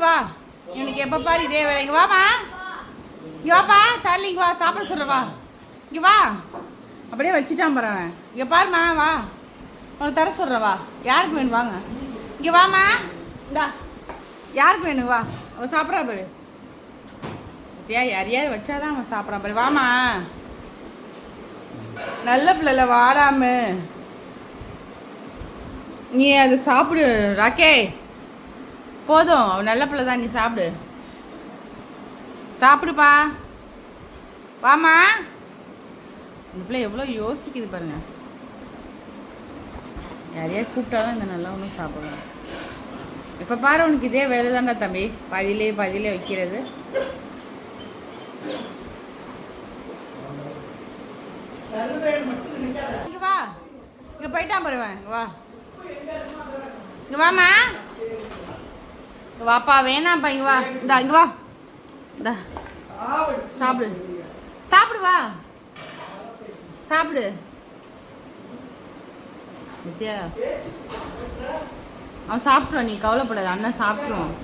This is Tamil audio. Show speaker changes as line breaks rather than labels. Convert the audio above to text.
வா. இவனுக்கு எப்போ பாரு இதே வேலை. இங்கே வாமா, இங்கே வாப்பா. சார்லி இங்கே வா, சாப்பிட சொல்கிறவா. இங்கே வா. அப்படியே வச்சுட்டான் போகிறவன். இங்கே பாருமா, வா உனக்கு தர சொல்கிறவா. யாருக்கு வேணும் வாங்க. இங்கே வாமா. இந்தா யாருக்கு வேணும் வா. அவன் சாப்பிட்றா பாரு. யாரையாவது வச்சாதான் அவன் சாப்பிட்றான் பாரு. வாமா, நல்ல பிள்ளைல வாடாம நீ அதை சாப்பிடு. ராக்கே போதும், அவன் நல்ல பிள்ளை தான், நீ சாப்பிடு. சாப்பிடுப்பா. வாமா. இந்த பிள்ளை எவ்வளோ யோசிக்குது பாருங்க. யாரையா கூப்பிட்டாதான் இந்த நல்லா ஒன்றும் சாப்பிடுவேன். இப்போ பாரு உனக்கு இதே வேலை தான்டா தம்பி. பாதியிலே வைக்கிறது. இங்க வா. இங்க போயிட்டான் பாருவேன். இங்க வா. இங்க வாமா. இங்க வாப்பா. வேணாம்ப்பா. இங்க வா. இந்தா இங்க வா. இந்தா சாப்பிடு. சாப்பிடு வா. சாப்பிடு. வித்யா அவன் சாப்பிட்ருவான், நீ கவலைப்படாத. அண்ணன் சாப்பிட்ருவான்.